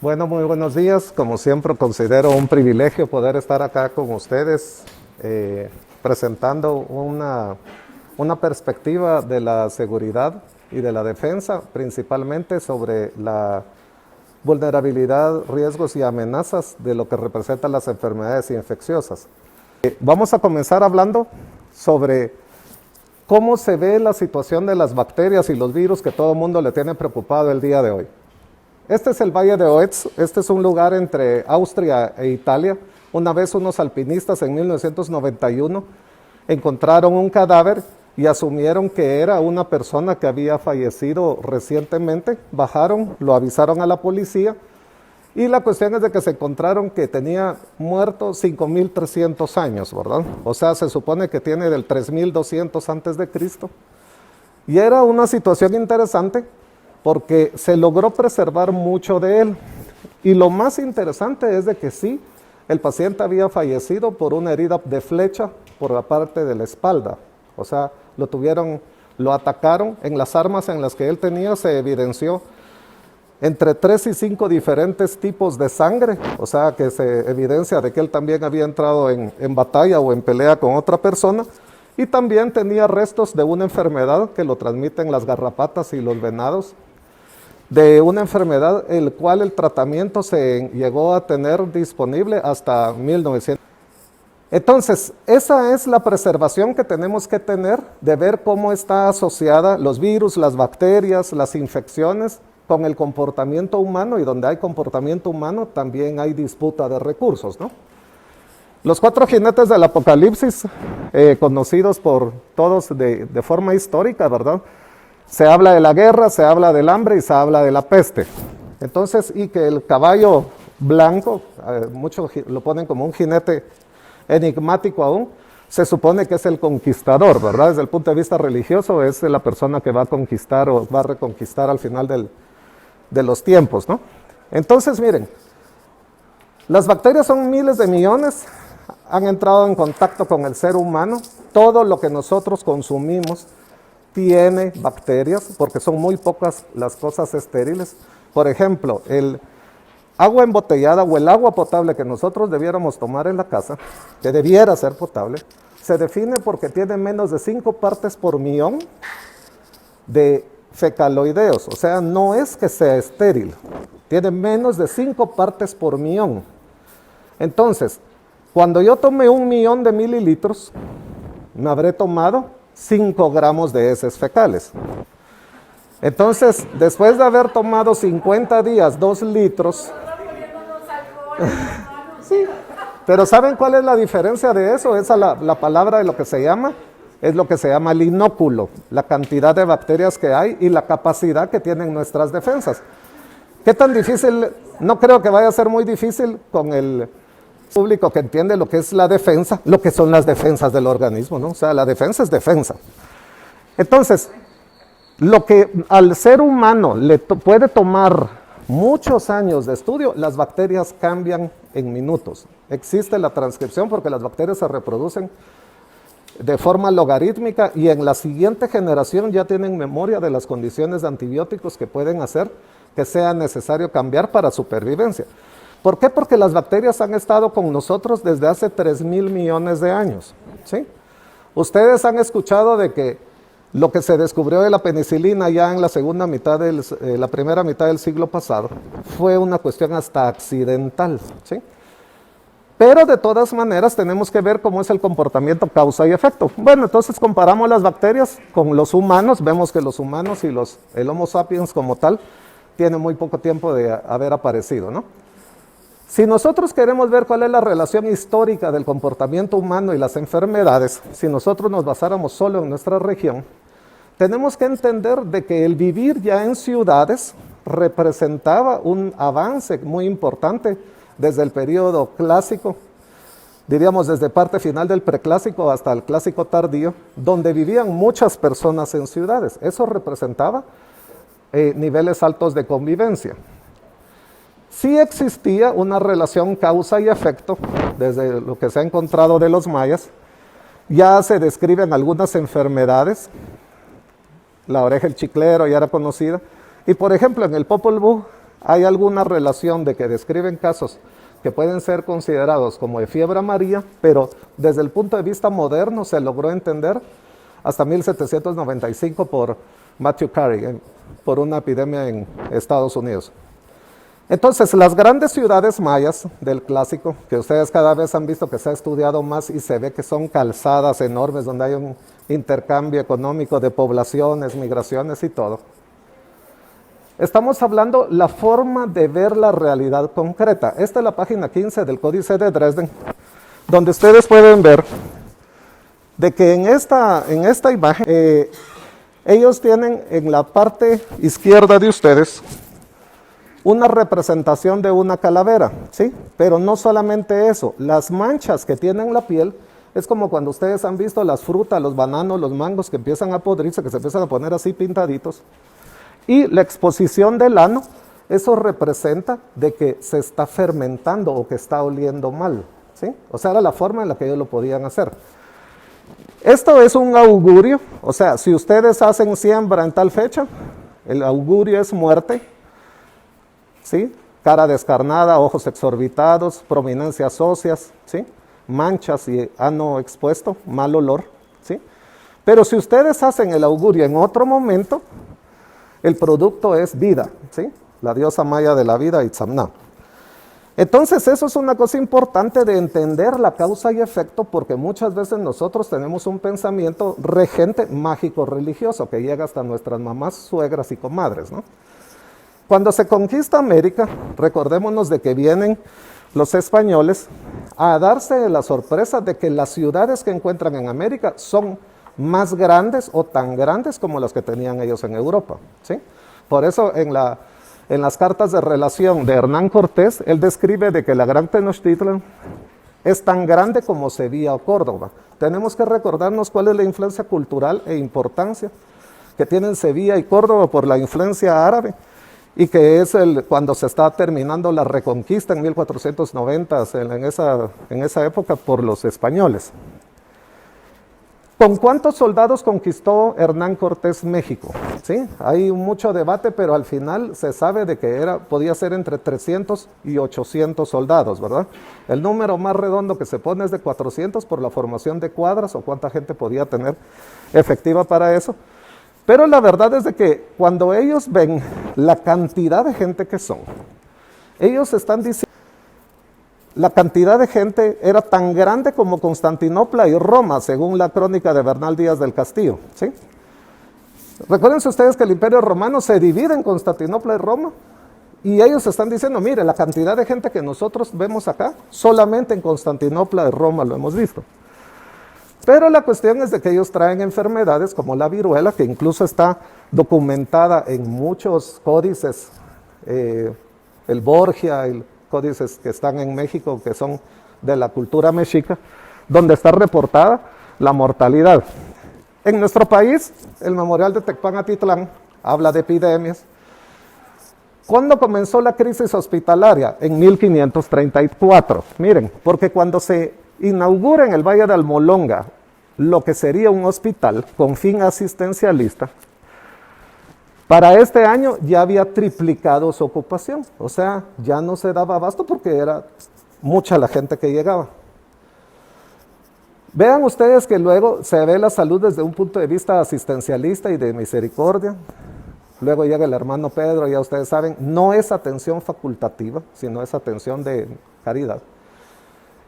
Bueno, muy buenos días. Como siempre, considero un privilegio poder estar acá con ustedes presentando una perspectiva de la seguridad y de la defensa, principalmente sobre la vulnerabilidad, riesgos y amenazas de lo que representan las enfermedades infecciosas. Vamos a comenzar hablando sobre cómo se ve la situación de las bacterias y los virus que todo el mundo le tiene preocupado el día de hoy. Este es el Valle de Oetz, este es un lugar entre Austria e Italia. Una vez unos alpinistas en 1991 encontraron un cadáver y asumieron que era una persona que había fallecido recientemente. Bajaron, lo avisaron a la policía y la cuestión es de que se encontraron que tenía muerto 5.300 años, ¿verdad? O sea, se supone que tiene del 3.200 antes de Cristo. Y era una situación interesante porque se logró preservar mucho de él. Y lo más interesante es de que sí, el paciente había fallecido por una herida de flecha por la parte de la espalda. O sea, lo atacaron. En las armas en las que él tenía se evidenció entre 3 y 5 diferentes tipos de sangre. O sea, que se evidencia de que él también había entrado en batalla o en pelea con otra persona. Y también tenía restos de una enfermedad que lo transmiten las garrapatas y los venados, de una enfermedad el cual el tratamiento se llegó a tener disponible hasta 1900. Entonces, esa es la preservación que tenemos que tener, de ver cómo está asociada los virus, las bacterias, las infecciones con el comportamiento humano, y donde hay comportamiento humano también hay disputa de recursos, ¿no? Los 4 jinetes del apocalipsis, conocidos por todos de forma histórica, ¿verdad? Se habla de la guerra, se habla del hambre y se habla de la peste. Entonces, y que el caballo blanco, muchos lo ponen como un jinete enigmático aún, se supone que es el conquistador, ¿verdad? Desde el punto de vista religioso es la persona que va a conquistar o va a reconquistar al final de los tiempos, ¿no? Entonces, miren, las bacterias son miles de millones, han entrado en contacto con el ser humano. Todo lo que nosotros consumimos tiene bacterias, porque son muy pocas las cosas estériles. Por ejemplo, el agua embotellada o el agua potable que nosotros debiéramos tomar en la casa, que debiera ser potable, se define porque tiene menos de 5 partes por millón de fecaloideos. O sea, no es que sea estéril, tiene menos de 5 partes por millón. Entonces, cuando yo tome 1.000.000 de mililitros, me habré tomado 5 gramos de heces fecales. Entonces, después de haber tomado 50 días, 2 litros... Sí, pero ¿saben cuál es la diferencia de eso? Esa la palabra de lo que se llama, es lo que se llama el inóculo, la cantidad de bacterias que hay y la capacidad que tienen nuestras defensas. ¿Qué tan difícil? No creo que vaya a ser muy difícil con el público que entiende lo que es la defensa, lo que son las defensas del organismo, ¿no? O sea, la defensa es defensa. Entonces, lo que al ser humano le puede tomar muchos años de estudio, las bacterias cambian en minutos. Existe la transcripción porque las bacterias se reproducen de forma logarítmica y en la siguiente generación ya tienen memoria de las condiciones de antibióticos que pueden hacer que sea necesario cambiar para supervivencia. ¿Por qué? Porque las bacterias han estado con nosotros desde hace 3.000 millones de años, ¿sí? Ustedes han escuchado de que lo que se descubrió de la penicilina ya en la primera mitad del siglo pasado fue una cuestión hasta accidental, ¿sí? Pero de todas maneras tenemos que ver cómo es el comportamiento causa y efecto. Bueno, entonces comparamos las bacterias con los humanos, vemos que los humanos y el Homo sapiens como tal tienen muy poco tiempo de haber aparecido, ¿no? Si nosotros queremos ver cuál es la relación histórica del comportamiento humano y las enfermedades, si nosotros nos basáramos solo en nuestra región, tenemos que entender de que el vivir ya en ciudades representaba un avance muy importante desde el periodo clásico, diríamos desde parte final del preclásico hasta el clásico tardío, donde vivían muchas personas en ciudades. Eso representaba niveles altos de convivencia. Sí existía una relación causa y efecto, desde lo que se ha encontrado de los mayas. Ya se describen algunas enfermedades, la oreja del chiclero ya era conocida, y por ejemplo en el Popol Vuh hay alguna relación de que describen casos que pueden ser considerados como de fiebre amarilla, pero desde el punto de vista moderno se logró entender hasta 1795 por Matthew Carey, por una epidemia en Estados Unidos. Entonces, las grandes ciudades mayas del clásico, que ustedes cada vez han visto que se ha estudiado más y se ve que son calzadas enormes donde hay un intercambio económico de poblaciones, migraciones y todo. Estamos hablando la forma de ver la realidad concreta. Esta es la página 15 del Códice de Dresden, donde ustedes pueden ver de que en esta imagen ellos tienen en la parte izquierda de ustedes una representación de una calavera, ¿sí? Pero no solamente eso, las manchas que tienen la piel es como cuando ustedes han visto las frutas, los bananos, los mangos que empiezan a podrirse, que se empiezan a poner así pintaditos. Y la exposición del ano, eso representa de que se está fermentando o que está oliendo mal, ¿sí? O sea, era la forma en la que ellos lo podían hacer. Esto es un augurio, o sea, si ustedes hacen siembra en tal fecha, el augurio es muerte, ¿sí? Cara descarnada, ojos exorbitados, prominencias óseas, ¿sí? Manchas y ano expuesto, mal olor, ¿sí? Pero si ustedes hacen el augurio en otro momento, el producto es vida, ¿sí? La diosa maya de la vida, Itzamna. Entonces eso es una cosa importante de entender la causa y efecto, porque muchas veces nosotros tenemos un pensamiento regente mágico religioso que llega hasta nuestras mamás, suegras y comadres, ¿no? Cuando se conquista América, recordémonos de que vienen los españoles a darse la sorpresa de que las ciudades que encuentran en América son más grandes o tan grandes como las que tenían ellos en Europa, ¿sí? Por eso en las cartas de relación de Hernán Cortés, él describe de que la Gran Tenochtitlan es tan grande como Sevilla o Córdoba. Tenemos que recordarnos cuál es la influencia cultural e importancia que tienen Sevilla y Córdoba por la influencia árabe, y que es cuando se está terminando la reconquista en 1490, en esa época por los españoles. ¿Con cuántos soldados conquistó Hernán Cortés México? ¿Sí? Hay mucho debate, pero al final se sabe de que podía ser entre 300 y 800 soldados, ¿verdad? El número más redondo que se pone es de 400 por la formación de cuadras o cuánta gente podía tener efectiva para eso. Pero la verdad es de que cuando ellos ven la cantidad de gente que son, ellos están diciendo, la cantidad de gente era tan grande como Constantinopla y Roma, según la crónica de Bernal Díaz del Castillo, ¿sí? Recuérdense ustedes que el Imperio Romano se divide en Constantinopla y Roma, y ellos están diciendo, mire, la cantidad de gente que nosotros vemos acá, solamente en Constantinopla y Roma lo hemos visto. Pero la cuestión es de que ellos traen enfermedades como la viruela, que incluso está documentada en muchos códices, el Borgia, y códices que están en México, que son de la cultura mexica, donde está reportada la mortalidad. En nuestro país, el Memorial de Tecpan-Atitlán habla de epidemias. ¿Cuándo comenzó la crisis hospitalaria? En 1534. Miren, porque cuando se inaugura en el Valle de Almolonga lo que sería un hospital con fin asistencialista, para este año ya había triplicado su ocupación, o sea, ya no se daba abasto porque era mucha la gente que llegaba. Vean ustedes que luego se ve la salud desde un punto de vista asistencialista y de misericordia. Luego llega el hermano Pedro, ya ustedes saben, no es atención facultativa, sino es atención de caridad.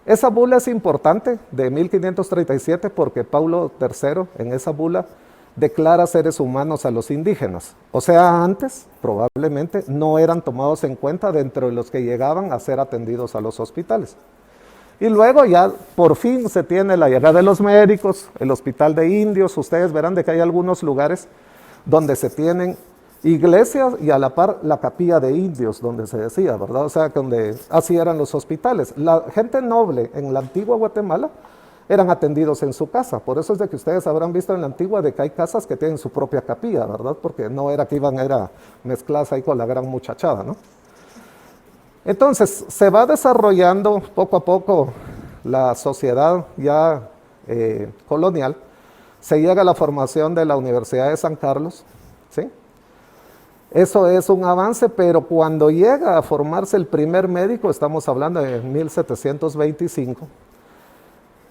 Esa bula es importante de 1537 porque Paulo III en esa bula declara seres humanos a los indígenas. O sea, antes probablemente no eran tomados en cuenta dentro de los que llegaban a ser atendidos a los hospitales. Y luego ya por fin se tiene la llegada de los médicos, el hospital de indios. Ustedes verán de que hay algunos lugares donde se tienen iglesias y a la par la capilla de indios, donde se decía, ¿verdad? O sea, donde así eran los hospitales. La gente noble en la antigua Guatemala eran atendidos en su casa. Por eso es de que ustedes habrán visto en la antigua de que hay casas que tienen su propia capilla, ¿verdad? Porque no era que iban a mezclarse ahí con la gran muchachada, ¿no? Entonces, se va desarrollando poco a poco la sociedad ya colonial. Se llega a la formación de la Universidad de San Carlos, ¿sí? Eso es un avance, pero cuando llega a formarse el primer médico, estamos hablando de 1725,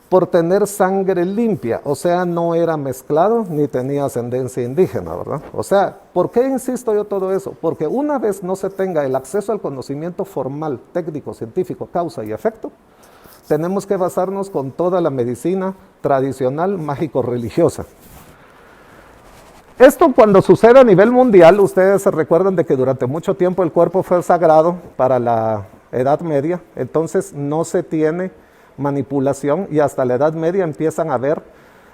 por tener sangre limpia, o sea, no era mezclado ni tenía ascendencia indígena, ¿verdad? O sea, ¿por qué insisto yo todo eso? Porque una vez no se tenga el acceso al conocimiento formal, técnico, científico, causa y efecto, tenemos que basarnos con toda la medicina tradicional, mágico-religiosa. Esto cuando sucede a nivel mundial, ustedes se recuerdan de que durante mucho tiempo el cuerpo fue sagrado para la Edad Media, entonces no se tiene manipulación y hasta la Edad Media empiezan a ver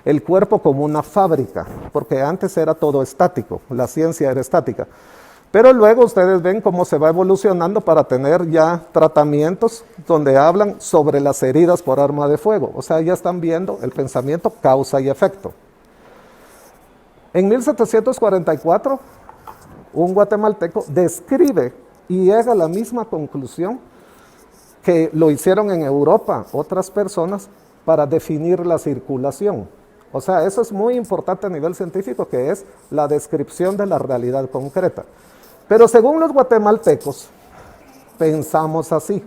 el cuerpo como una fábrica, porque antes era todo estático, la ciencia era estática. Pero luego ustedes ven cómo se va evolucionando para tener ya tratamientos donde hablan sobre las heridas por arma de fuego. O sea, ya están viendo el pensamiento causa y efecto. En 1744, un guatemalteco describe y llega a la misma conclusión que lo hicieron en Europa otras personas para definir la circulación. O sea, eso es muy importante a nivel científico, que es la descripción de la realidad concreta. Pero según los guatemaltecos, pensamos así.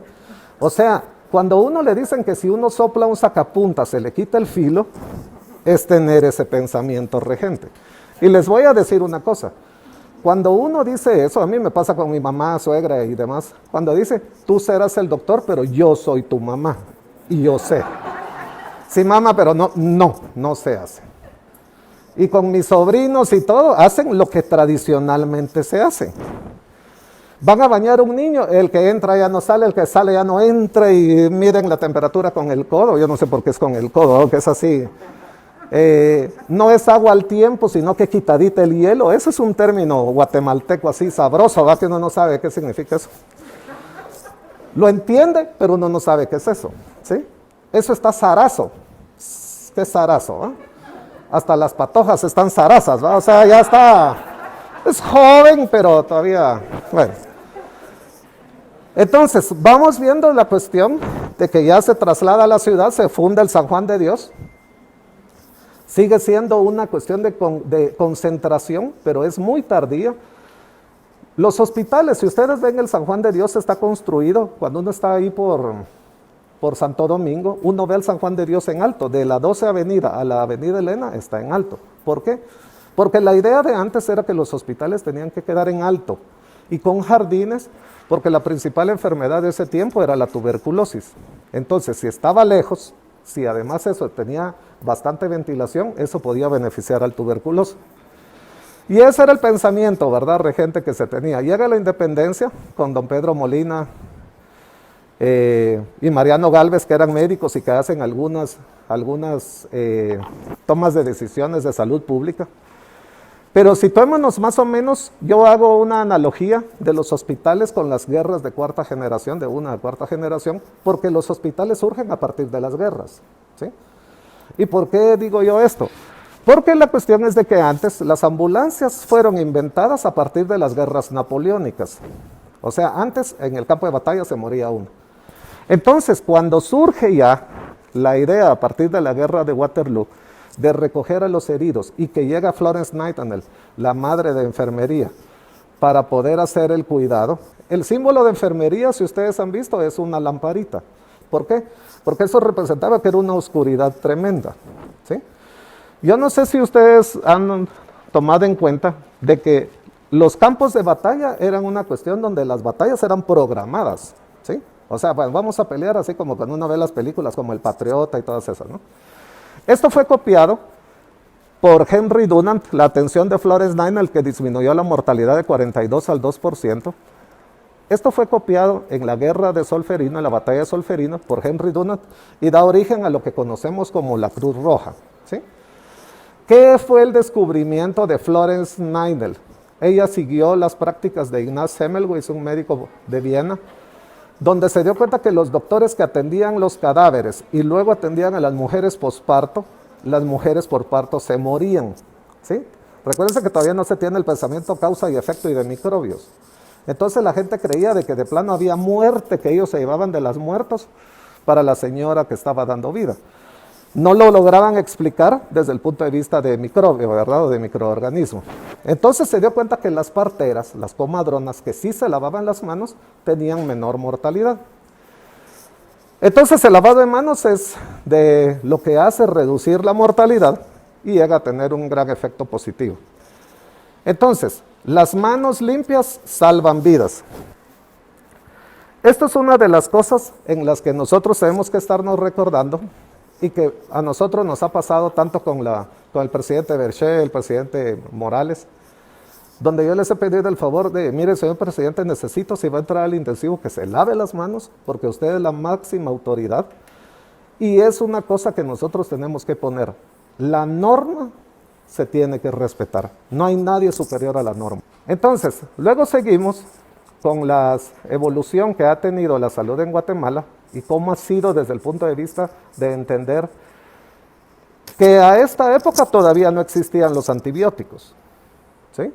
O sea, cuando a uno le dicen que si uno sopla un sacapunta se le quita el filo, es tener ese pensamiento regente. Y les voy a decir una cosa. Cuando uno dice eso, a mí me pasa con mi mamá, suegra y demás, cuando dice, tú serás el doctor, pero yo soy tu mamá, y yo sé. Sí, mamá, pero no se hace. Y con mis sobrinos y todo, hacen lo que tradicionalmente se hace. Van a bañar a un niño, el que entra ya no sale, el que sale ya no entra, y miren la temperatura con el codo, yo no sé por qué es con el codo, que es así. No es agua al tiempo, sino que quitadita el hielo. Ese es un término guatemalteco así sabroso, ¿va? Que uno no sabe qué significa eso. Lo entiende, pero uno no sabe qué es eso, ¿sí? Eso está zarazo. ¿Qué es zarazo? ¿Va? Hasta las patojas están zarazas, ¿va? O sea, ya está. Es joven, pero todavía. Bueno. Entonces, vamos viendo la cuestión de que ya se traslada a la ciudad, se funda el San Juan de Dios. Sigue siendo una cuestión de concentración, pero es muy tardía. Los hospitales, si ustedes ven, el San Juan de Dios está construido, cuando uno está ahí por Santo Domingo, uno ve el San Juan de Dios en alto. De la 12 Avenida a la Avenida Elena está en alto. ¿Por qué? Porque la idea de antes era que los hospitales tenían que quedar en alto y con jardines, porque la principal enfermedad de ese tiempo era la tuberculosis. Entonces, si estaba lejos, si además eso tenía bastante ventilación, eso podía beneficiar al tuberculoso. Y ese era el pensamiento, ¿verdad?, regente que se tenía. Llega la independencia con don Pedro Molina y Mariano Gálvez, que eran médicos y que hacen algunas tomas de decisiones de salud pública. Pero situémonos más o menos, yo hago una analogía de los hospitales con las guerras de cuarta generación, de una cuarta generación, porque los hospitales surgen a partir de las guerras, ¿sí? ¿Y por qué digo yo esto? Porque la cuestión es de que antes las ambulancias fueron inventadas a partir de las guerras napoleónicas. O sea, antes en el campo de batalla se moría uno. Entonces, cuando surge ya la idea a partir de la guerra de Waterloo, de recoger a los heridos y que llega Florence Nightingale, la madre de enfermería, para poder hacer el cuidado. El símbolo de enfermería, si ustedes han visto, es una lamparita. ¿Por qué? Porque eso representaba que era una oscuridad tremenda, ¿sí? Yo no sé si ustedes han tomado en cuenta de que los campos de batalla eran una cuestión donde las batallas eran programadas, ¿sí? O sea, pues vamos a pelear así como cuando uno ve las películas como El Patriota y todas esas, ¿no? Esto fue copiado por Henry Dunant, la atención de Florence Nightingale, que disminuyó la mortalidad de 42 al 2%. Esto fue copiado en la guerra de Solferino, en la batalla de Solferino, por Henry Dunant, y da origen a lo que conocemos como la Cruz Roja, ¿sí? ¿Qué fue el descubrimiento de Florence Nightingale? Ella siguió las prácticas de Ignaz Semmelweis, un médico de Viena, donde se dio cuenta que los doctores que atendían los cadáveres y luego atendían a las mujeres posparto, las mujeres por parto se morían, ¿sí? Recuérdense que todavía no se tiene el pensamiento causa y efecto y de microbios. Entonces la gente creía de que de plano había muerte, que ellos se llevaban de las muertos para la señora que estaba dando vida. no lo lograban explicar desde el punto de vista de microbio, ¿verdad? O de microorganismo. Entonces se dio cuenta que las parteras, las comadronas, que sí se lavaban las manos, tenían menor mortalidad. Entonces el lavado de manos es de lo que hace reducir la mortalidad y llega a tener un gran efecto positivo. Entonces, las manos limpias salvan vidas. Esto es una de las cosas en las que nosotros tenemos que estarnos recordando y que a nosotros nos ha pasado tanto con el presidente Berché, el presidente Morales, donde yo les he pedido el favor de, mire, señor presidente, necesito, si va a entrar al intensivo, que se lave las manos, porque usted es la máxima autoridad. Y es una cosa que nosotros tenemos que poner. La norma se tiene que respetar. No hay nadie superior a la norma. Entonces, luego seguimos con la evolución que ha tenido la salud en Guatemala y cómo ha sido desde el punto de vista de entender que a esta época todavía no existían los antibióticos. ¿Sí?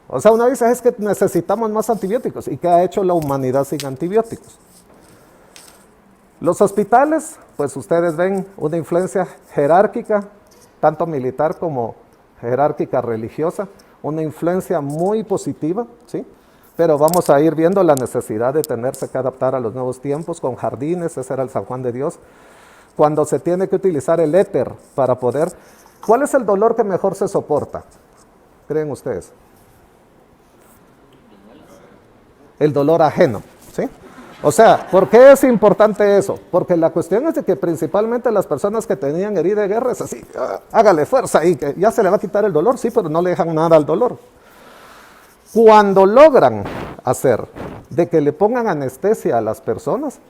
O sea, uno dice, es que necesitamos más antibióticos. ¿Y qué ha hecho la humanidad sin antibióticos? Los hospitales, pues ustedes ven una influencia jerárquica, tanto militar como jerárquica religiosa, una influencia muy positiva, ¿sí? Pero vamos a ir viendo la necesidad de tenerse que adaptar a los nuevos tiempos con jardines, ese era el San Juan de Dios, cuando se tiene que utilizar el éter para poder... ¿Cuál es el dolor que mejor se soporta? ¿Creen ustedes? El dolor ajeno, ¿sí? O sea, ¿por qué es importante eso? Porque la cuestión es de que principalmente las personas que tenían herida de guerra es así, hágale fuerza y que ya se le va a quitar el dolor, sí, pero no le dejan nada al dolor. Cuando logran hacer de que le pongan anestesia a las personas,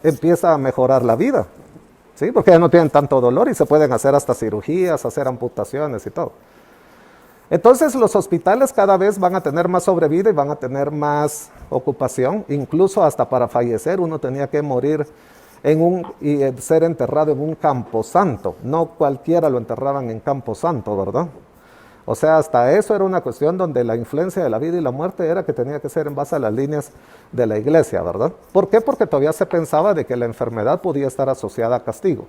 empieza a mejorar la vida, ¿sí? Porque ya no tienen tanto dolor y se pueden hacer hasta cirugías, hacer amputaciones y todo. Entonces los hospitales cada vez van a tener más sobrevida y van a tener más ocupación, incluso hasta para fallecer uno tenía que morir y ser enterrado en un camposanto, no cualquiera lo enterraban en camposanto, ¿verdad? O sea, hasta eso era una cuestión donde la influencia de la vida y la muerte era que tenía que ser en base a las líneas de la iglesia, ¿verdad? ¿Por qué? Porque todavía se pensaba de que la enfermedad podía estar asociada a castigo.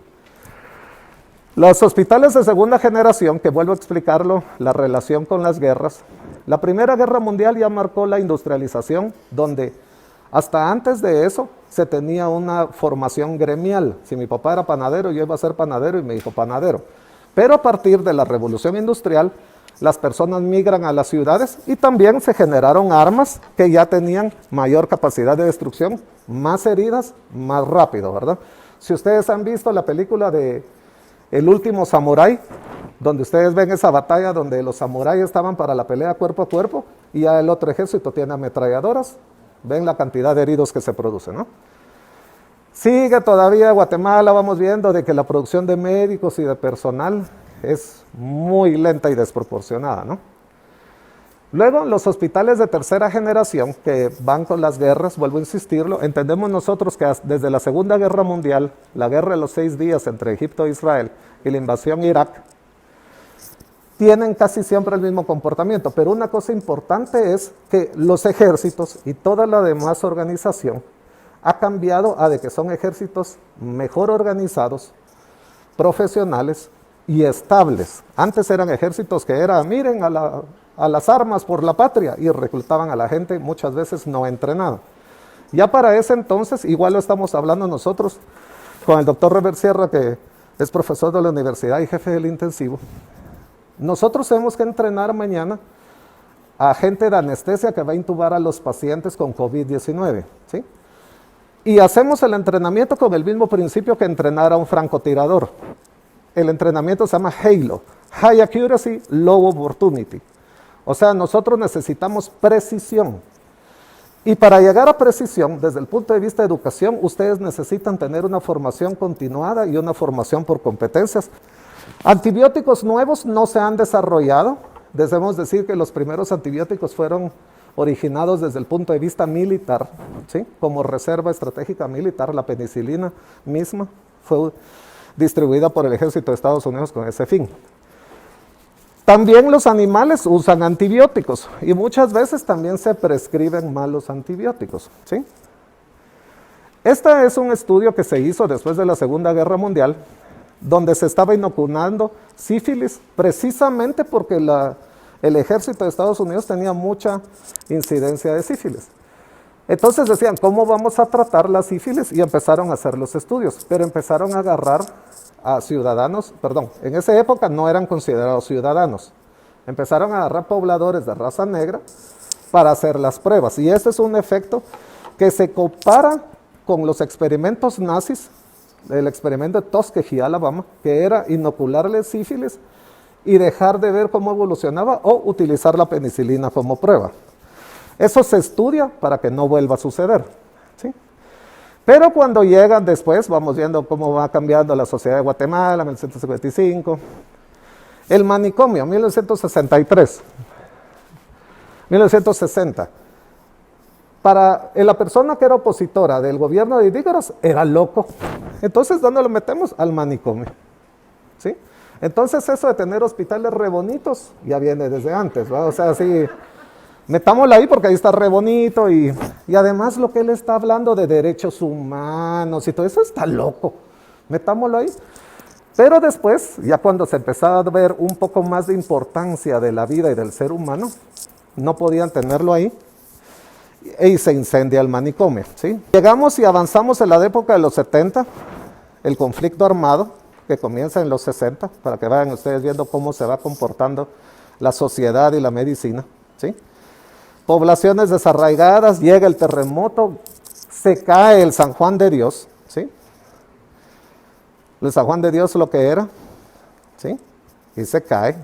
Los hospitales de segunda generación, que vuelvo a explicarlo, la relación con las guerras, la Primera Guerra Mundial ya marcó la industrialización, donde hasta antes de eso se tenía una formación gremial. Si mi papá era panadero, yo iba a ser panadero y me dijo panadero. Pero a partir de la revolución industrial, las personas migran a las ciudades y también se generaron armas que ya tenían mayor capacidad de destrucción, más heridas, más rápido, ¿verdad? Si ustedes han visto la película de El último samurái, donde ustedes ven esa batalla donde los samuráis estaban para la pelea cuerpo a cuerpo y ya el otro ejército tiene ametralladoras, ven la cantidad de heridos que se producen, ¿no? Sigue todavía Guatemala, vamos viendo de que la producción de médicos y de personal es muy lenta y desproporcionada, ¿no? Luego, los hospitales de tercera generación que van con las guerras, vuelvo a insistirlo, entendemos nosotros que desde la Segunda Guerra Mundial, la guerra de los 6 días entre Egipto e Israel y la invasión a Irak, tienen casi siempre el mismo comportamiento, pero una cosa importante es que los ejércitos y toda la demás organización ha cambiado a de que son ejércitos mejor organizados, profesionales y estables. Antes eran ejércitos que miren a las armas por la patria y reclutaban a la gente muchas veces no entrenada. Ya para ese entonces, igual lo estamos hablando nosotros con el doctor Robert Sierra, que es profesor de la universidad y jefe del intensivo. Nosotros tenemos que entrenar mañana a gente de anestesia que va a intubar a los pacientes con COVID-19, ¿sí? Y hacemos el entrenamiento con el mismo principio que entrenar a un francotirador. El entrenamiento se llama HALO, High Accuracy, Low Opportunity. O sea, nosotros necesitamos precisión. Y para llegar a precisión, desde el punto de vista de educación, ustedes necesitan tener una formación continuada y una formación por competencias. Antibióticos nuevos no se han desarrollado. Debemos decir que los primeros antibióticos fueron originados desde el punto de vista militar, ¿sí? Como reserva estratégica militar. La penicilina misma fue distribuida por el ejército de Estados Unidos con ese fin. También los animales usan antibióticos y muchas veces también se prescriben malos antibióticos, ¿sí? Este es un estudio que se hizo después de la Segunda Guerra Mundial, donde se estaba inoculando sífilis, precisamente porque el ejército de Estados Unidos tenía mucha incidencia de sífilis. Entonces decían, ¿cómo vamos a tratar la sífilis? Y empezaron a hacer los estudios, pero empezaron a agarrar a ciudadanos, perdón, en esa época no eran considerados ciudadanos, empezaron a agarrar pobladores de raza negra para hacer las pruebas. Y este es un efecto que se compara con los experimentos nazis, el experimento de Tuskegee, Alabama, que era inocularle sífilis y dejar de ver cómo evolucionaba o utilizar la penicilina como prueba. Eso se estudia para que no vuelva a suceder, ¿sí? Pero cuando llegan después, vamos viendo cómo va cambiando la sociedad de Guatemala, 1955, el manicomio, 1963, 1960. Para la persona que era opositora del gobierno de Dígaros, era loco. Entonces, ¿dónde lo metemos? Al manicomio, ¿sí? Entonces, eso de tener hospitales re bonitos, ya viene desde antes, ¿verdad? O sea, sí, metámoslo ahí porque ahí está re bonito y además lo que él está hablando de derechos humanos y todo eso está loco. Metámoslo ahí. Pero después, ya cuando se empezaba a ver un poco más de importancia de la vida y del ser humano, no podían tenerlo ahí y se incendia el manicomio, ¿sí? Llegamos y avanzamos en la época de los 70, el conflicto armado, que comienza en los 60, para que vayan ustedes viendo cómo se va comportando la sociedad y la medicina, ¿sí? Poblaciones desarraigadas, llega el terremoto, se cae el San Juan de Dios, ¿sí? El San Juan de Dios lo que era, ¿sí? Y se cae.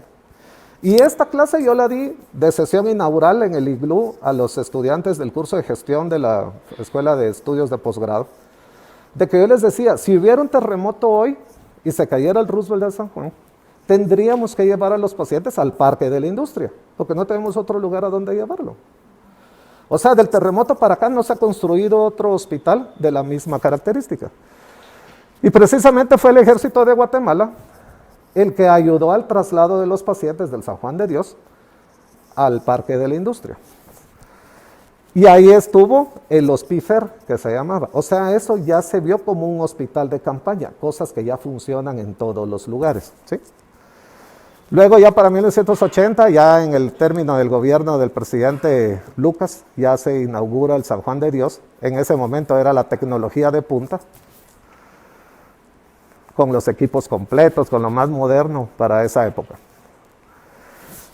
Y esta clase yo la di de sesión inaugural en el Iglú a los estudiantes del curso de gestión de la Escuela de Estudios de Posgrado, de que yo les decía, si hubiera un terremoto hoy y se cayera el Roosevelt de San Juan, tendríamos que llevar a los pacientes al Parque de la Industria, porque no tenemos otro lugar a donde llevarlo. O sea, del terremoto para acá no se ha construido otro hospital de la misma característica. Y precisamente fue el ejército de Guatemala el que ayudó al traslado de los pacientes del San Juan de Dios al Parque de la Industria. Y ahí estuvo el hospifer, que se llamaba. O sea, eso ya se vio como un hospital de campaña, cosas que ya funcionan en todos los lugares, ¿sí? Luego ya para 1980, ya en el término del gobierno del presidente Lucas, ya se inaugura el San Juan de Dios. En ese momento era la tecnología de punta, con los equipos completos, con lo más moderno para esa época.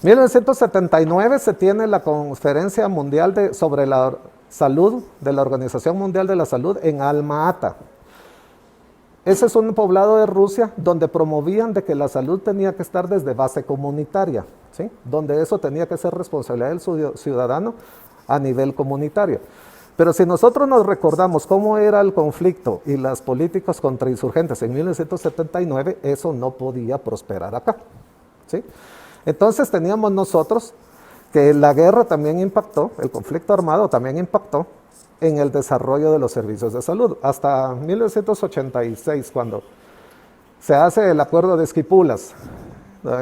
1979 se tiene la Conferencia Mundial sobre la Salud de la Organización Mundial de la Salud en Alma-Ata. Ese es un poblado de Rusia donde promovían de que la salud tenía que estar desde base comunitaria, ¿sí? Donde eso tenía que ser responsabilidad del ciudadano a nivel comunitario. Pero si nosotros nos recordamos cómo era el conflicto y las políticas contra insurgentes en 1979, eso no podía prosperar acá, ¿sí? Entonces teníamos nosotros que la guerra también impactó, el conflicto armado también impactó en el desarrollo de los servicios de salud. Hasta 1986, cuando se hace el acuerdo de Esquipulas,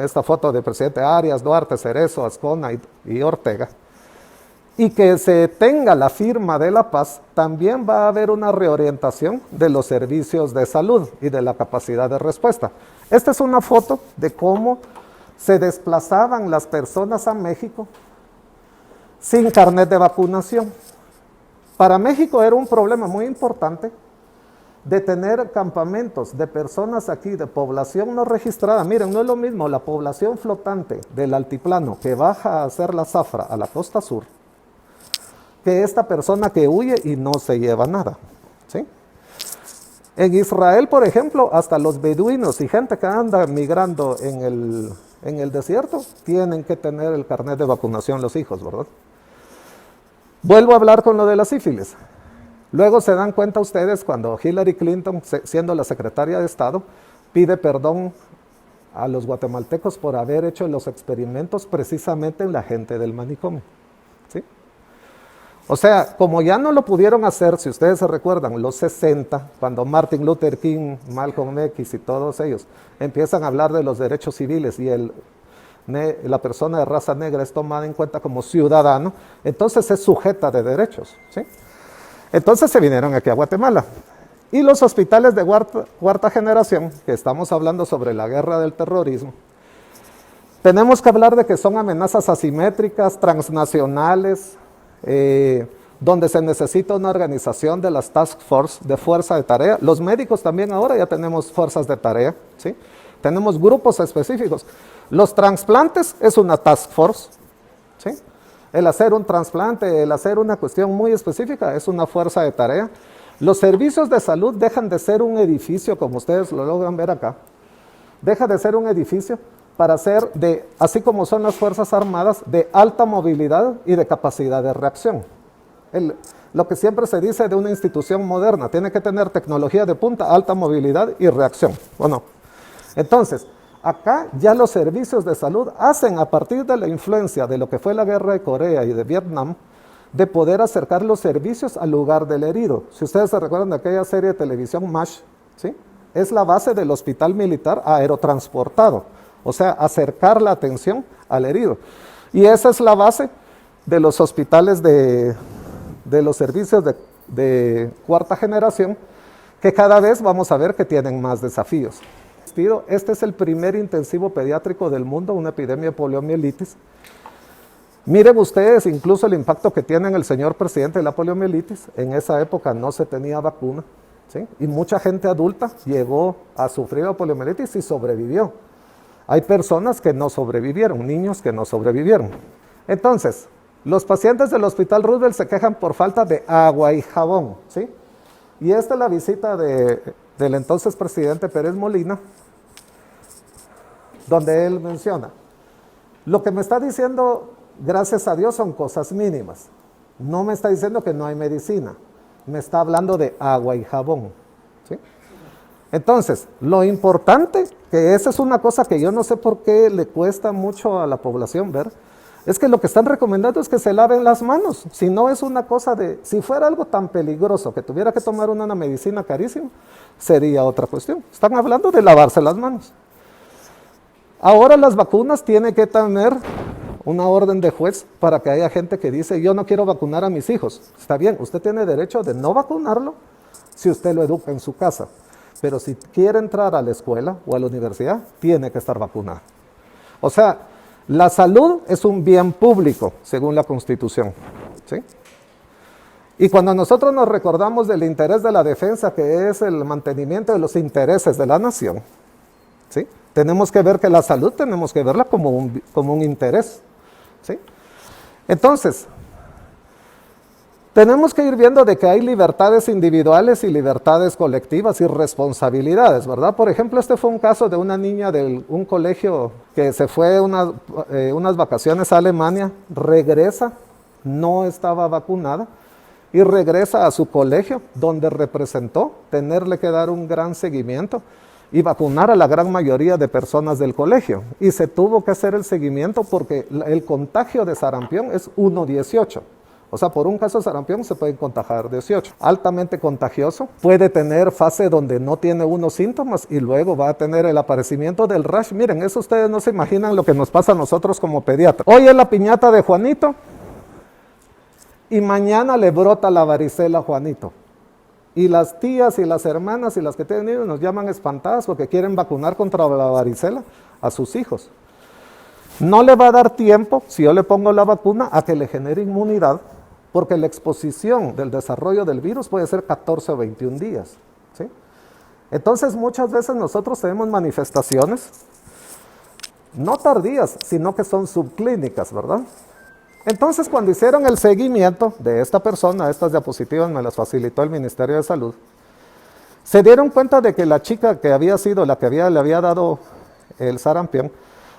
esta foto del presidente Arias, Duarte, Cerezo, Azcona y Ortega, y que se tenga la firma de la paz, también va a haber una reorientación de los servicios de salud y de la capacidad de respuesta. Esta es una foto de cómo se desplazaban las personas a México sin carnet de vacunación. Para México era un problema muy importante de tener campamentos de personas aquí, de población no registrada. Miren, no es lo mismo la población flotante del altiplano que baja a hacer la zafra a la costa sur, que esta persona que huye y no se lleva nada, ¿sí? En Israel, por ejemplo, hasta los beduinos y gente que anda migrando en el desierto tienen que tener el carnet de vacunación los hijos, ¿verdad? Vuelvo a hablar con lo de la sífilis. Luego se dan cuenta ustedes cuando Hillary Clinton, siendo la secretaria de Estado, pide perdón a los guatemaltecos por haber hecho los experimentos precisamente en la gente del manicomio, ¿sí? O sea, como ya no lo pudieron hacer, si ustedes se recuerdan, los 60, cuando Martin Luther King, Malcolm X y todos ellos empiezan a hablar de los derechos civiles y la persona de raza negra es tomada en cuenta como ciudadano, entonces es sujeta de derechos, ¿sí? Entonces se vinieron aquí a Guatemala Y los hospitales de cuarta generación, que estamos hablando sobre la guerra del terrorismo, tenemos que hablar de que son amenazas asimétricas, transnacionales, donde se necesita una organización de las task force, de fuerza de tarea. Los médicos también ahora ya tenemos fuerzas de tarea, ¿sí? Tenemos grupos específicos. Los trasplantes es una task force, ¿sí? El hacer un trasplante, el hacer una cuestión muy específica es una fuerza de tarea. Los servicios de salud dejan de ser un edificio, como ustedes lo logran ver acá. Deja de ser un edificio para ser de, así como son las Fuerzas Armadas, de alta movilidad y de capacidad de reacción. Lo que siempre se dice de una institución moderna, tiene que tener tecnología de punta, alta movilidad y reacción, ¿o no? Entonces, acá ya los servicios de salud hacen, a partir de la influencia de lo que fue la guerra de Corea y de Vietnam, de poder acercar los servicios al lugar del herido. Si ustedes se recuerdan de aquella serie de televisión MASH, ¿sí? Es la base del hospital militar aerotransportado, o sea, acercar la atención al herido. Y esa es la base de los hospitales de los servicios de cuarta generación, que cada vez vamos a ver que tienen más desafíos. Este es el primer intensivo pediátrico del mundo, una epidemia de poliomielitis. Miren ustedes incluso el impacto que tiene el señor presidente de la poliomielitis. En esa época no se tenía vacuna, ¿sí? Y mucha gente adulta llegó a sufrir la poliomielitis y sobrevivió. Hay personas que no sobrevivieron, niños que no sobrevivieron. Entonces, los pacientes del Hospital Roosevelt se quejan por falta de agua y jabón, ¿sí? Y esta es la visita del entonces presidente Pérez Molina, donde él menciona, lo que me está diciendo, gracias a Dios, son cosas mínimas. No me está diciendo que no hay medicina, me está hablando de agua y jabón, ¿sí? Entonces, lo importante, que esa es una cosa que yo no sé por qué le cuesta mucho a la población ver, es que lo que están recomendando es que se laven las manos. Si no es una cosa de, si fuera algo tan peligroso que tuviera que tomar una medicina carísima, sería otra cuestión. Están hablando de lavarse las manos. Ahora las vacunas tienen que tener una orden de juez para que haya gente que dice, yo no quiero vacunar a mis hijos. Está bien, usted tiene derecho de no vacunarlo si usted lo educa en su casa. Pero si quiere entrar a la escuela o a la universidad, tiene que estar vacunado. O sea, la salud es un bien público, según la Constitución, ¿sí? Y cuando nosotros nos recordamos del interés de la defensa, que es el mantenimiento de los intereses de la nación, ¿sí? Tenemos que ver que la salud tenemos que verla como un interés, ¿sí? Entonces, tenemos que ir viendo de que hay libertades individuales y libertades colectivas y responsabilidades, ¿verdad? Por ejemplo, este fue un caso de una niña de un colegio que se fue unas vacaciones a Alemania, regresa, no estaba vacunada, y regresa a su colegio, donde representó tenerle que dar un gran seguimiento y vacunar a la gran mayoría de personas del colegio. Y se tuvo que hacer el seguimiento porque el contagio de sarampión es 1,18. O sea, por un caso de sarampión se pueden contagiar 18. Altamente contagioso, puede tener fase donde no tiene unos síntomas y luego va a tener el aparecimiento del rash. Miren, eso ustedes no se imaginan lo que nos pasa a nosotros como pediatras. Hoy es la piñata de Juanito y mañana le brota la varicela a Juanito. Y las tías y las hermanas y las que tienen niños nos llaman espantadas porque quieren vacunar contra la varicela a sus hijos. No le va a dar tiempo, si yo le pongo la vacuna, a que le genere inmunidad, porque la exposición del desarrollo del virus puede ser 14 o 21 días, ¿sí? Entonces, muchas veces nosotros tenemos manifestaciones, no tardías, sino que son subclínicas, ¿verdad? Entonces, cuando hicieron el seguimiento de esta persona, estas diapositivas me las facilitó el Ministerio de Salud, se dieron cuenta de que la chica que había sido la que le había dado el sarampión,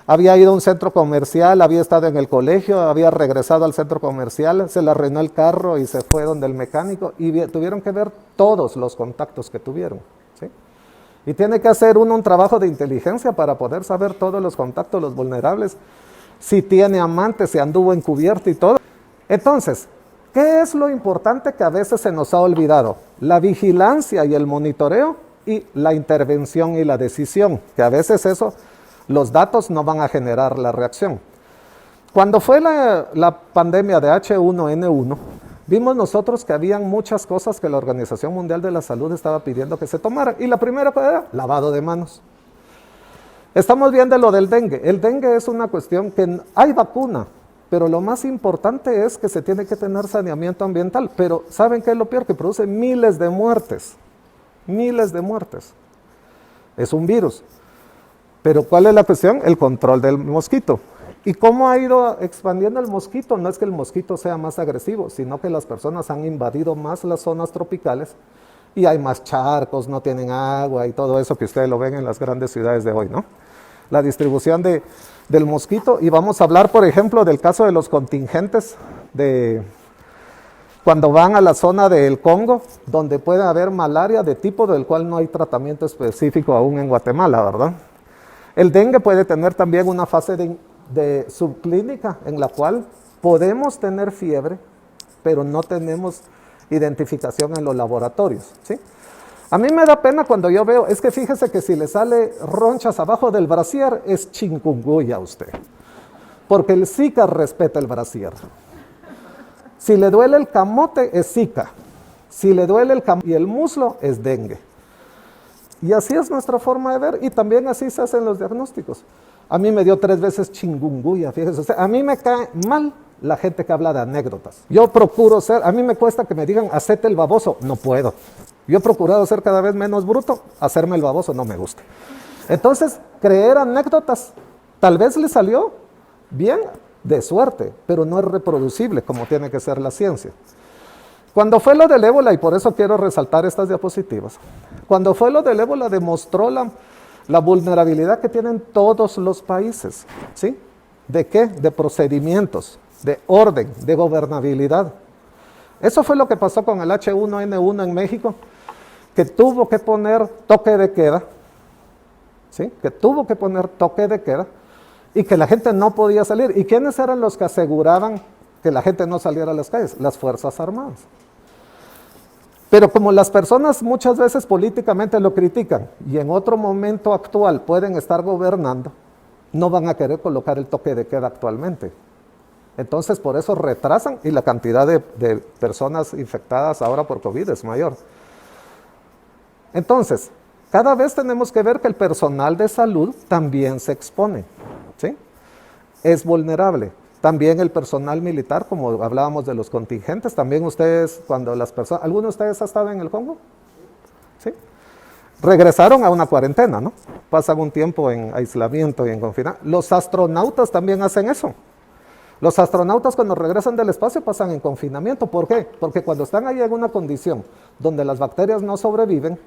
había ido a un centro comercial, había estado en el colegio, había regresado al centro comercial, se le arruinó el carro y se fue donde el mecánico y tuvieron que ver todos los contactos que tuvieron, ¿sí? Y tiene que hacer uno un trabajo de inteligencia para poder saber todos los contactos, los vulnerables, si tiene amantes, si anduvo encubierto y todo. Entonces, ¿qué es lo importante que a veces se nos ha olvidado? La vigilancia y el monitoreo y la intervención y la decisión, que a veces eso, los datos no van a generar la reacción. Cuando fue la pandemia de H1N1, vimos nosotros que habían muchas cosas que la Organización Mundial de la Salud estaba pidiendo que se tomaran. Y la primera era lavado de manos. Estamos viendo lo del dengue. El dengue es una cuestión que hay vacuna, pero lo más importante es que se tiene que tener saneamiento ambiental. Pero ¿saben qué es lo peor? Que produce miles de muertes. Miles de muertes. Es un virus. Pero ¿cuál es la cuestión? El control del mosquito. ¿Y cómo ha ido expandiendo el mosquito? No es que el mosquito sea más agresivo, sino que las personas han invadido más las zonas tropicales y hay más charcos, no tienen agua y todo eso que ustedes lo ven en las grandes ciudades de hoy, ¿no? La distribución del mosquito. Y vamos a hablar, por ejemplo, del caso de los contingentes de cuando van a la zona del Congo, donde puede haber malaria de tipo del cual no hay tratamiento específico aún en Guatemala, ¿verdad? El dengue puede tener también una fase de subclínica en la cual podemos tener fiebre, pero no tenemos identificación en los laboratorios, ¿sí? A mí me da pena cuando yo veo, es que fíjese que si le sale ronchas abajo del brasier, es chikungunya usted, porque el Zika respeta el brasier. Si le duele el camote, es Zika. Si le duele el camote y el muslo, es dengue. Y así es nuestra forma de ver, y también así se hacen los diagnósticos. A mí me dio 3 veces chikungunya, fíjese usted. A mí me cae mal la gente que habla de anécdotas. Yo procuro ser, a mí me cuesta que me digan, hacete el baboso, no puedo. Yo he procurado ser cada vez menos bruto, hacerme el baboso no me gusta. Entonces, creer anécdotas, tal vez le salió bien, de suerte, pero no es reproducible como tiene que ser la ciencia. Cuando fue lo del ébola, y por eso quiero resaltar estas diapositivas, cuando fue lo del ébola demostró la vulnerabilidad que tienen todos los países, ¿sí? ¿De qué? De procedimientos, de orden, de gobernabilidad. Eso fue lo que pasó con el H1N1 en México, que tuvo que poner toque de queda, ¿sí? Que tuvo que poner toque de queda y que la gente no podía salir. ¿Y quiénes eran los que aseguraban que la gente no saliera a las calles? Las Fuerzas Armadas. Pero como las personas muchas veces políticamente lo critican y en otro momento actual pueden estar gobernando, no van a querer colocar el toque de queda actualmente. Entonces por eso retrasan y la cantidad de personas infectadas ahora por COVID es mayor. Entonces, cada vez tenemos que ver que el personal de salud también se expone, ¿sí? Es vulnerable. También el personal militar, como hablábamos de los contingentes, también ustedes, cuando las personas, ¿alguno de ustedes ha estado en el Congo? ¿Sí? Regresaron a una cuarentena, ¿no? Pasan un tiempo en aislamiento y en confinamiento. Los astronautas también hacen eso. Los astronautas cuando regresan del espacio pasan en confinamiento. ¿Por qué? Porque cuando están ahí en una condición donde las bacterias no sobreviven,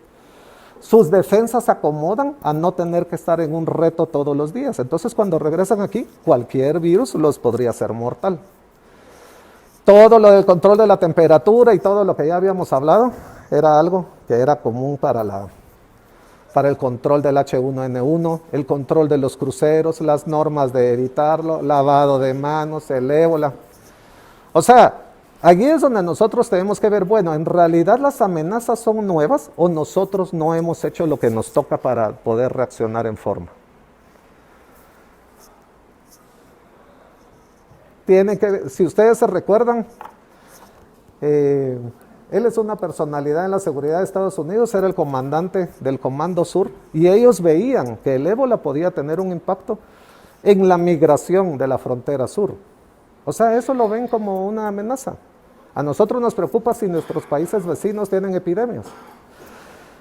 sus defensas se acomodan a no tener que estar en un reto todos los días. Entonces cuando regresan aquí, cualquier virus los podría hacer mortal. Todo lo del control de la temperatura y todo lo que ya habíamos hablado era algo que era común para el control del H1N1, el control de los cruceros, las normas de evitarlo, lavado de manos, el ébola. O sea, allí es donde nosotros tenemos que ver, bueno, ¿en realidad las amenazas son nuevas o nosotros no hemos hecho lo que nos toca para poder reaccionar en forma? Tienen que, si ustedes se recuerdan, él es una personalidad en la seguridad de Estados Unidos, era el comandante del Comando Sur, y ellos veían que el ébola podía tener un impacto en la migración de la frontera sur. O sea, eso lo ven como una amenaza. A nosotros nos preocupa si nuestros países vecinos tienen epidemias.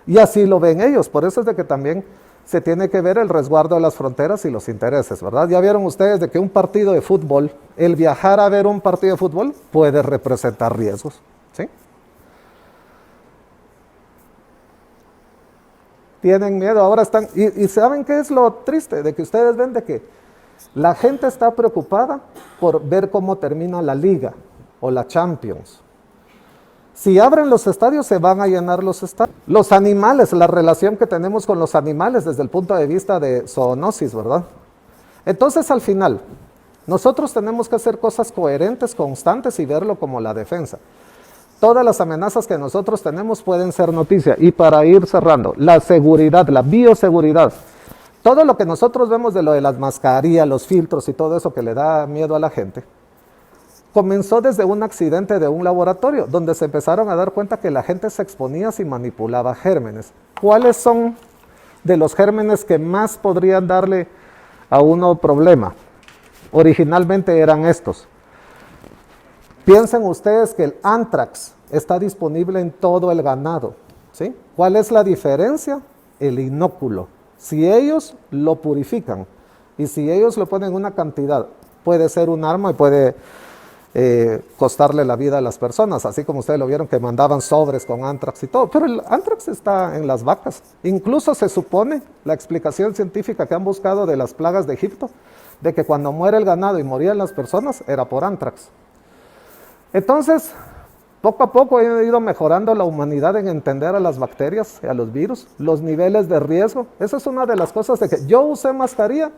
Y así lo ven ellos, por eso es de que también se tiene que ver el resguardo de las fronteras y los intereses, ¿verdad? Ya vieron ustedes de que un partido de fútbol, el viajar a ver un partido de fútbol puede representar riesgos, ¿sí? Tienen miedo, ahora están, y ¿saben qué es lo triste? De que ustedes ven de que la gente está preocupada por ver cómo termina la liga o la Champions. Si abren los estadios, se van a llenar los estadios. Los animales, la relación que tenemos con los animales desde el punto de vista de zoonosis, ¿verdad? Entonces, al final, nosotros tenemos que hacer cosas coherentes, constantes y verlo como la defensa. Todas las amenazas que nosotros tenemos pueden ser noticia. Y para ir cerrando, la seguridad, la bioseguridad. Todo lo que nosotros vemos de lo de las mascarillas, los filtros y todo eso que le da miedo a la gente, comenzó desde un accidente de un laboratorio, donde se empezaron a dar cuenta que la gente se exponía si manipulaba gérmenes. ¿Cuáles son de los gérmenes que más podrían darle a uno problema? Originalmente eran estos. Piensen ustedes que el anthrax está disponible en todo el ganado, ¿sí? ¿Cuál es la diferencia? El inóculo. Si ellos lo purifican y si ellos lo ponen en una cantidad, puede ser un arma y puede costarle la vida a las personas, así como ustedes lo vieron que mandaban sobres con anthrax y todo, pero el anthrax está en las vacas. Incluso se supone, la explicación científica que han buscado de las plagas de Egipto, de que cuando muere el ganado y morían las personas, era por anthrax. Entonces, poco a poco ha ido mejorando la humanidad en entender a las bacterias, a los virus, los niveles de riesgo. Esa es una de las cosas de que yo usé mascarilla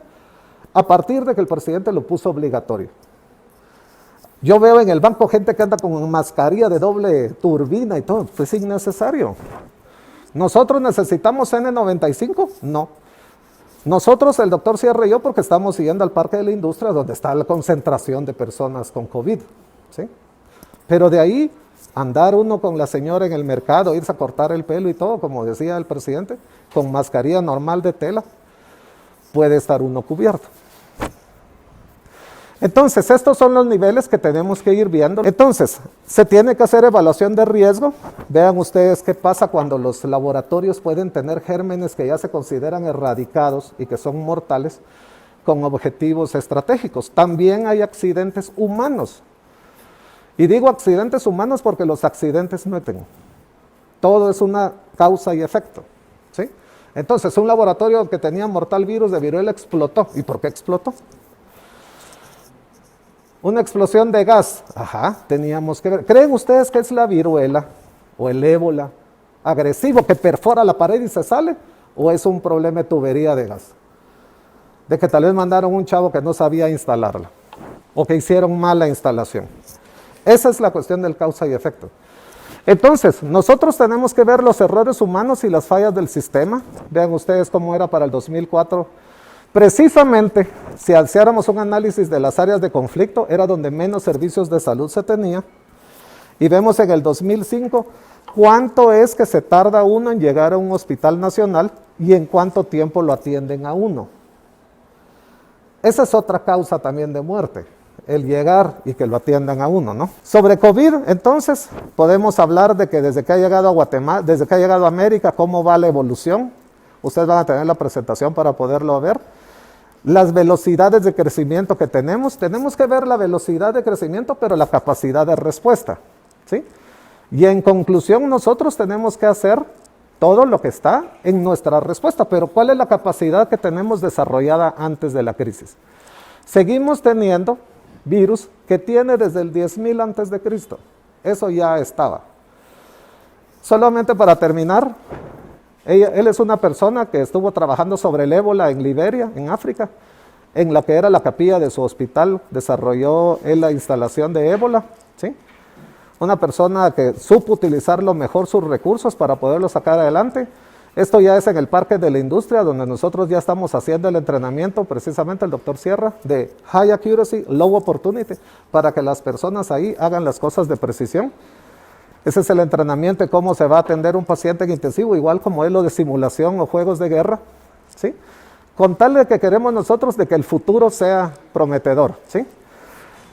a partir de que el presidente lo puso obligatorio. Yo veo en el banco gente que anda con mascarilla de doble turbina y todo, pues es innecesario. ¿Nosotros necesitamos N95? No. Nosotros, el doctor Sierra y yo, porque estamos siguiendo al Parque de la Industria, donde está la concentración de personas con COVID, ¿sí? Pero de ahí, andar uno con la señora en el mercado, irse a cortar el pelo y todo, como decía el presidente, con mascarilla normal de tela, puede estar uno cubierto. Entonces, estos son los niveles que tenemos que ir viendo. Entonces, se tiene que hacer evaluación de riesgo. Vean ustedes qué pasa cuando los laboratorios pueden tener gérmenes que ya se consideran erradicados y que son mortales con objetivos estratégicos. También hay accidentes humanos. Y digo accidentes humanos porque los accidentes meten. Todo es una causa y efecto, ¿sí? Entonces, un laboratorio que tenía mortal virus de viruela explotó. ¿Y por qué explotó? Una explosión de gas. Ajá, teníamos que ver. ¿Creen ustedes que es la viruela o el ébola agresivo que perfora la pared y se sale? ¿O es un problema de tubería de gas? De que tal vez mandaron un chavo que no sabía instalarla. O que hicieron mala instalación. Esa es la cuestión del causa y efecto. Entonces, nosotros tenemos que ver los errores humanos y las fallas del sistema. Vean ustedes cómo era para el 2004. Precisamente, si hiciéramos un análisis de las áreas de conflicto, era donde menos servicios de salud se tenía. Y vemos en el 2005 cuánto es que se tarda uno en llegar a un hospital nacional y en cuánto tiempo lo atienden a uno. Esa es otra causa también de muerte, el llegar y que lo atiendan a uno, ¿no? Sobre COVID, entonces, podemos hablar de que desde que ha llegado a Guatemala, desde que ha llegado a América, cómo va la evolución. Ustedes van a tener la presentación para poderlo ver. Las velocidades de crecimiento que tenemos que ver la velocidad de crecimiento, pero la capacidad de respuesta, ¿sí? Y en conclusión, nosotros tenemos que hacer todo lo que está en nuestra respuesta, pero ¿cuál es la capacidad que tenemos desarrollada antes de la crisis? Seguimos teniendo virus que tiene desde el 10.000 antes de Cristo. Eso ya estaba. Solamente para terminar, él es una persona que estuvo trabajando sobre el ébola en Liberia, en África, en la que era la capilla de su hospital, desarrolló él la instalación de ébola, ¿sí? Una persona que supo utilizar lo mejor sus recursos para poderlo sacar adelante. Esto ya es en el Parque de la Industria, donde nosotros ya estamos haciendo el entrenamiento, precisamente el doctor Sierra, de High Accuracy, Low Opportunity, para que las personas ahí hagan las cosas de precisión. Ese es el entrenamiento de cómo se va a atender un paciente en intensivo, igual como es lo de simulación o juegos de guerra, ¿sí? Con tal de que queremos nosotros de que el futuro sea prometedor, ¿sí?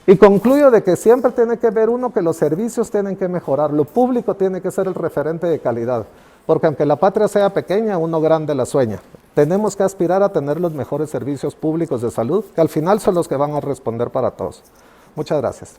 Y concluyo de que siempre tiene que ver uno que los servicios tienen que mejorar, lo público tiene que ser el referente de calidad, porque aunque la patria sea pequeña, uno grande la sueña. Tenemos que aspirar a tener los mejores servicios públicos de salud, que al final son los que van a responder para todos. Muchas gracias.